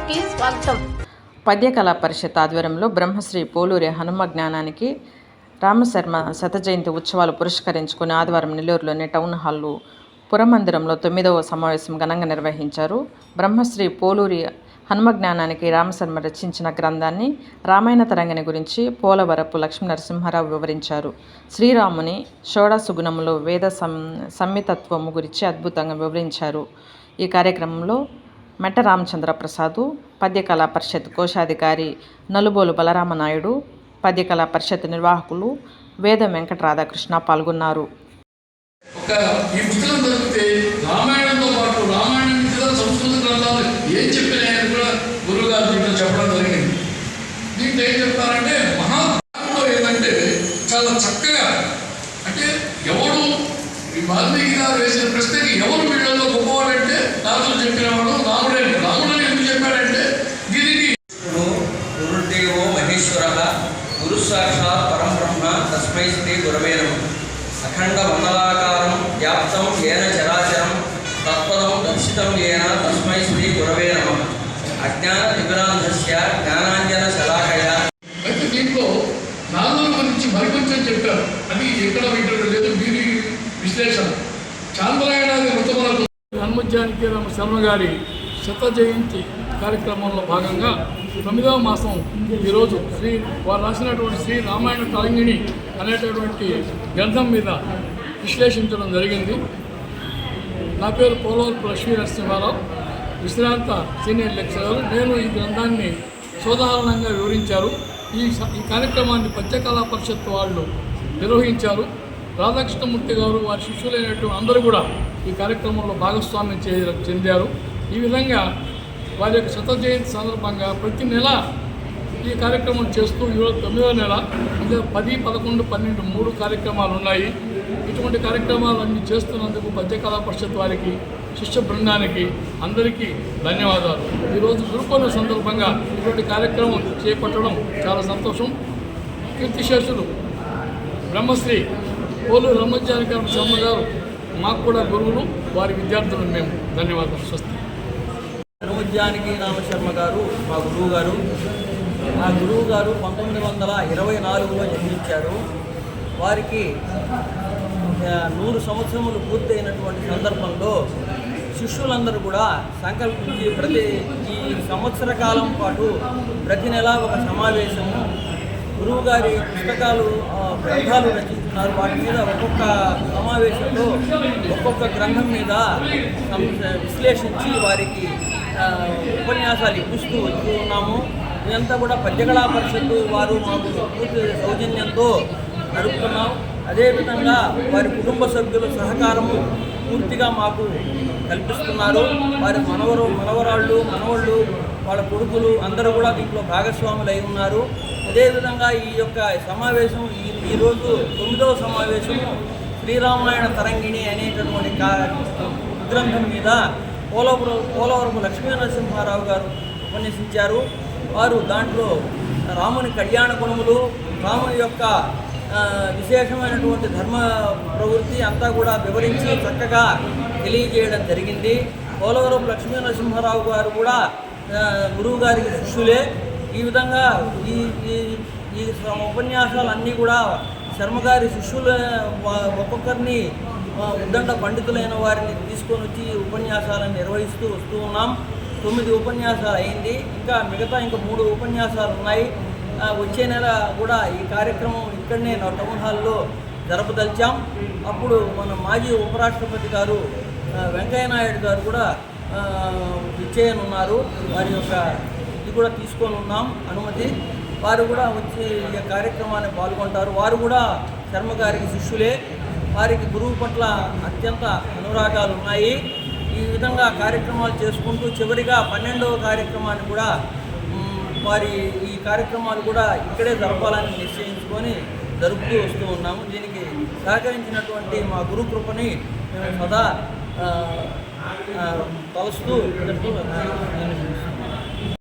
కి స్వాగతం. పద్య కళా పరిషత్ ఆధ్వర్యంలో బ్రహ్మశ్రీ పోలూరి హనుమ జ్ఞానానికి రామశర్మ శత జయంతి ఉత్సవాలు పురస్కరించుకుని ఆదివారం నెల్లూరులోని టౌన్ హాల్ పురమందిరంలో 9వ సమావేశం ఘనంగా నిర్వహించారు. బ్రహ్మశ్రీ పోలూరి హనుమ జ్ఞానానికి రామశర్మ రచించిన గ్రంథాన్ని రామాయణ తరంగిణి గురించి పోలవరపు లక్ష్మీ నరసింహారావు వివరించారు. శ్రీరాముని షోడశగుణములు వేద సంహితత్వము గురించి అద్భుతంగా వివరించారు. ఈ కార్యక్రమంలో మెట్ట రామచంద్ర ప్రసాదు, పద్య కళా పరిషత్ కోశాధికారి నలుబోలు బలరామనాయుడు, పద్య కళా పరిషత్ నిర్వాహకులు వేదం వెంకట రాధాకృష్ణ పాల్గొన్నారు. ఈ పుస్తకం చదివితే రామాయణంతో పాటు రామాయణం మీద సంస్కృత గ్రంథాలు ఏం చెప్పినాయని కూడా గురువు గారు దీంట్లో చెప్పడం జరిగింది. దీంట్లో ఏం చెప్తారంటే మహాభారతంలో ఏంటంటే చాలా చక్కగా, అంటే ఎవడు ఈ వాల్మీకి గారు వేసిన ప్రశ్నకి ఎవరు వీళ్ళలో గొప్పవాడంటే రాజులు చెప్పినవాడు రాముడని. రాముడని ఎందుకు చెప్పాడంటే దీనికి గురుదేవో మహేశ్వర గురు సాక్షాత్ పరం బ్రహ్మ తస్మై శ్రీ గురవే నమః. అఖండ మండలాకారం వ్యాప్తం ఏన చరాచరం తత్పదం దర్శితం ఏన తస్మై శ్రీ గురవే నమః. అజ్ఞాన తిమిరాంధస్య జ్ఞానాంజన శలాకయ. అయితే దీంట్లో నాలుగు గురించి మరికొంచెం చెప్పారు. అది ఎక్కడ వీటిలో లేదు, దీని విశ్లేషణ చాంద్రాయణాది మృతములకు హనుమజ్ఞానికి శర్మ గారి శత జయంతి కార్యక్రమంలో భాగంగా 9వ మాసం ఈరోజు వారు రాసినటువంటి శ్రీ రామాయణ తరంగిణి అనేటటువంటి గ్రంథం మీద విశ్లేషించడం జరిగింది. నా పేరు పోలవరపు లక్ష్మీ నరసింహారావు, విశ్రాంత సీనియర్ లెక్చరర్. నేను ఈ గ్రంథాన్ని సోదాహరణంగా వివరించారు. ఈ కార్యక్రమాన్ని పద్య కళా పరిషత్ వాళ్ళు నిర్వహించారు. రాధాకృష్ణమూర్తి గారు, వారి శిష్యులైనటువంటి అందరూ కూడా ఈ కార్యక్రమంలో భాగస్వామ్యం చెందారు. ఈ విధంగా వారి యొక్క శత జయంతి సందర్భంగా ప్రతి నెల ఈ కార్యక్రమం చేస్తూ ఈరోజు 9వ నెల, ఇంకా 10, 11, 12 3 కార్యక్రమాలు ఉన్నాయి. ఇటువంటి కార్యక్రమాలన్నీ చేస్తున్నందుకు పద్య కళా పరిషత్ వారికి, శిష్య బృందానికి అందరికీ ధన్యవాదాలు. ఈరోజు గురుపౌర్ణమి సందర్భంగా ఇటువంటి కార్యక్రమం చేపట్టడం చాలా సంతోషం. కీర్తిశేషులు బ్రహ్మశ్రీ పోలూరి హనుమజ్ఞానికి శర్మ గారు మాకు కూడా గురువులు, వారి విద్యార్థులు మేము. ధన్యవాదాలు. స్వస్తి. హనుమజ్ఞానికి రామశర్మ గారు మా గురువు గారు. ఆ గురువు గారు 1924లో జన్మించారు. వారికి 100 సంవత్సరములు పూర్తయినటువంటి సందర్భంలో శిష్యులందరూ కూడా సంకల్పించి ఈ సంవత్సర కాలం పాటు ప్రతి నెల ఒక సమావేశము, గురువు గారి పుస్తకాలు గ్రంథాలు రచించున్నారు. వాటి మీద ఒక్కొక్క సమావేశంలో ఒక్కొక్క గ్రంథం మీద విశ్లేషించి వారికి ఉపన్యాసాలు ఇప్పిస్తూ వస్తూ ఉన్నాము. ఇదంతా కూడా పద్య కళా పరిషత్తు వారు మాకు పూర్తి సౌజన్యంతో నడుపుతున్నాం. అదేవిధంగా వారి కుటుంబ సభ్యుల సహకారము పూర్తిగా మాకు కల్పిస్తున్నారు. వారి మనవరాళ్ళు, మనవళ్ళు, వాళ్ళ కొడుకులు అందరూ కూడా దీంట్లో భాగస్వాములు అయి ఉన్నారు. అదేవిధంగా ఈ యొక్క సమావేశం ఈరోజు 9వ సమావేశము శ్రీరామాయణ తరంగిణి అనేటటువంటి గ్రంథం మీద పోలవరపు లక్ష్మీ నరసింహారావు గారు ఉపన్యసించారు. వారు దాంట్లో రాముని కళ్యాణ గుణములు, రాముని యొక్క విశేషమైనటువంటి ధర్మ ప్రవృత్తి అంతా కూడా వివరించి చక్కగా తెలియజేయడం జరిగింది. పోలవరపు లక్ష్మీ నరసింహారావు గారు కూడా గురువు గారికి శిష్యులే. ఈ విధంగా ఈ ఉపన్యాసాలన్నీ కూడా శర్మగారి శిష్యుల ఒక్కొక్కరిని ఉద్దండ పండితులైన వారిని తీసుకొని వచ్చి ఉపన్యాసాలను నిర్వహిస్తూ వస్తూ ఉన్నాం. 9 ఉపన్యాసాలు అయింది. ఇంకా మిగతా 3 ఉపన్యాసాలు ఉన్నాయి. వచ్చే నెల కూడా ఈ కార్యక్రమం ఇక్కడనే టౌన్ హాల్లో జరపదలిచాం. అప్పుడు మన మాజీ ఉపరాష్ట్రపతి గారు వెంకయ్య నాయుడు గారు కూడా ఇచ్చేయనున్నారు. వారి యొక్క ఇది కూడా తీసుకొని ఉన్నాం అనుమతి. వారు కూడా వచ్చి ఈ కార్యక్రమాన్ని పాల్గొంటారు. వారు కూడా శర్మ గారికి శిష్యులే. వారికి గురువు పట్ల అత్యంత అనురాగాలు ఉన్నాయి. ఈ విధంగా కార్యక్రమాలు చేసుకుంటూ చివరిగా 12వ కార్యక్రమాన్ని కూడా వారి ఈ కార్యక్రమాలు కూడా ఇక్కడే జరపాలని నిశ్చయించుకొని జరుపుతూ వస్తూ ఉన్నాము. దీనికి సహకరించినటువంటి మా గురు కృపని మేము సదా తలుస్తూ